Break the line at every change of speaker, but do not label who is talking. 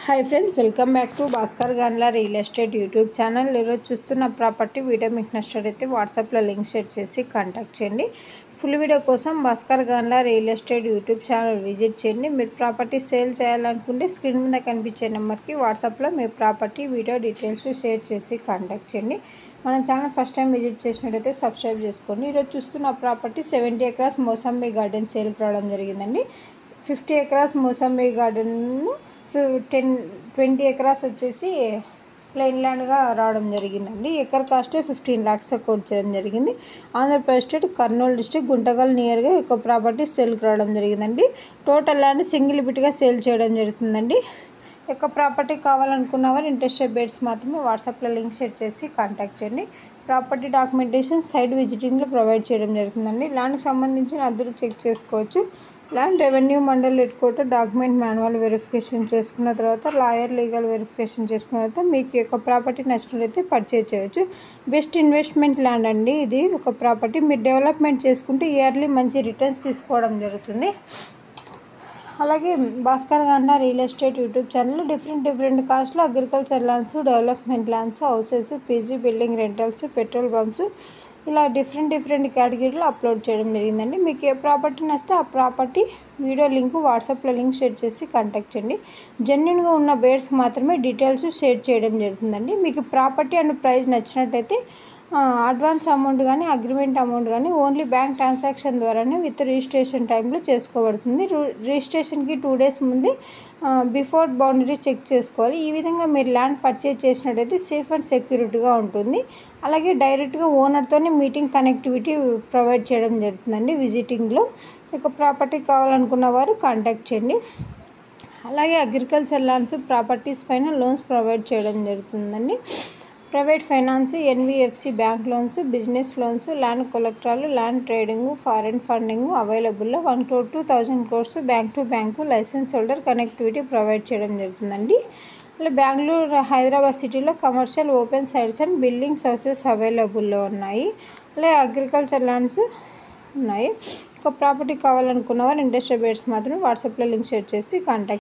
Hi friends, welcome back to Bhaskar Gandla real estate YouTube channel. ఈరోజు చూస్తున్న property video మీకు నచ్చినట్లయితే వాట్సాప్లో లింక్ షేర్ చేసి కాంటాక్ట్ చేయండి. ఫుల్ వీడియో కోసం Bhaskar Gandla real estate YouTube channel visit చేయండి. మీరు ప్రాపర్టీ సేల్ చేయాలనుకుంటే స్క్రీన్ మీద కనిపించే నెంబర్కి వాట్సాప్లో మీ ప్రాపర్టీ వీడియో డీటెయిల్స్ షేర్ చేసి కాంటాక్ట్ చేయండి. మన ఛానల్ ఫస్ట్ టైం విజిట్ చేసినట్టయితే సబ్స్క్రైబ్ చేసుకోండి. ఈరోజు చూస్తున్న ప్రాపర్టీ 70 ఎకరాస్ మోసంబి గార్డెన్ సేల్కి రావడం జరిగిందండి. 50 ఎకరాస్ మోసంబి గార్డెన్ 20 ఎకరాస్ వచ్చేసి ప్లెయిన్ ల్యాండ్గా రావడం జరిగిందండి. ఎకర్ కాస్ట్ 15 lakhs కోట్ చేయడం జరిగింది. ఆంధ్రప్రదేశ్ స్టేట్ కర్నూలు డిస్ట్రిక్ట్ గుంటకల్ నియర్గా ఒక ప్రాపర్టీ సేల్కి రావడం జరిగిందండి. టోటల్ ల్యాండ్ సింగిల్ బిట్గా సేల్ చేయడం జరుగుతుందండి. ఒక ప్రాపర్టీ కావాలనుకున్న వారు ఇంట్రెస్టెడ్ బేట్స్ మాత్రమే వాట్సాప్లో లింక్ షేర్ చేసి కాంటాక్ట్ చేయండి. ప్రాపర్టీ డాక్యుమెంటేషన్ సైట్ విజిటింగ్లో ప్రొవైడ్ చేయడం జరుగుతుందండి. ల్యాండ్కి సంబంధించిన అద్దెలు చెక్ చేసుకోవచ్చు. Land revenue mandal head quarter document manual verification చేసుకున్న తర్వాత లాయర్ లీగల్ వెరిఫికేషన్ చేసుకున్న తర్వాత మీకు ఒక ప్రాపర్టీ నచ్చినట్లయితే పర్చేజ్ చేయవచ్చు. బెస్ట్ ఇన్వెస్ట్మెంట్ ల్యాండ్ అండి. ఇది ఒక ప్రాపర్టీ మీరు డెవలప్మెంట్ చేసుకుంటే ఇయర్లీ మంచి రిటర్న్స్ తీసుకోవడం జరుగుతుంది. అలాగే Bhaskar Gandla real estate YouTube ఛానల్లో డిఫరెంట్ కాస్ట్లో agriculture lands, development lands, houses, PG building rentals, petrol pumps ఇలా డిఫరెంట్ కేటగిరీలో అప్లోడ్ చేయడం జరిగిందండి. మీకు ఏ ప్రాపర్టీ నచ్చితే ఆ ప్రాపర్టీ వీడియో లింక్ వాట్సాప్లో లింక్ షేర్ చేసి కాంటాక్ట్ చేయండి. జెన్యున్గా ఉన్న బేర్స్కి మాత్రమే డీటెయిల్స్ షేర్ చేయడం జరుగుతుందండి. మీకు ప్రాపర్టీ అండ్ ప్రైస్ నచ్చినట్టయితే అడ్వాన్స్ అమౌంట్ కానీ అగ్రిమెంట్ అమౌంట్ కానీ ఓన్లీ బ్యాంక్ ట్రాన్సాక్షన్ ద్వారానే విత్ రిజిస్ట్రేషన్ టైంలో చేసుకోబడుతుంది. రిజిస్ట్రేషన్కి 2 days ముందే బిఫోర్ బౌండరీ చెక్ చేసుకోవాలి. ఈ విధంగా మీరు ల్యాండ్ పర్చేజ్ చేసినట్టయితే సేఫ్ అండ్ సెక్యూరిటీగా ఉంటుంది. అలాగే డైరెక్ట్గా ఓనర్తోనే మీటింగ్ కనెక్టివిటీ ప్రొవైడ్ చేయడం జరుగుతుందండి విజిటింగ్లో. ఇక ప్రాపర్టీ కావాలనుకున్న వారు కాంటాక్ట్ చేయండి. అలాగే అగ్రికల్చర్ ల్యాండ్స్, ప్రాపర్టీస్ పైన లోన్స్ ప్రొవైడ్ చేయడం జరుగుతుందండి. Private finance, NBFC bank loans, business loans, land కొలెక్టరాలు, ల్యాండ్ ట్రేడింగ్, ఫారెన్ ఫండింగ్ అవైలబుల్లో 1 crore to 1000 crores bank to bank license holder connectivity provide చేయడం జరుగుతుందండి. అలా బెంగళూరు, హైదరాబాద్ సిటీలో commercial open sites and buildings houses అవైలబుల్లో ఉన్నాయి. అలాగే అగ్రికల్చర్ ల్యాండ్స్ ఉన్నాయి. ఒక ప్రాపర్టీ కావాలనుకున్న వారు ఇంట్రెస్టెడ్ బేట్స్ మాత్రమే వాట్సాప్లో లింక్ షేర్ చేసి కాంటాక్ట్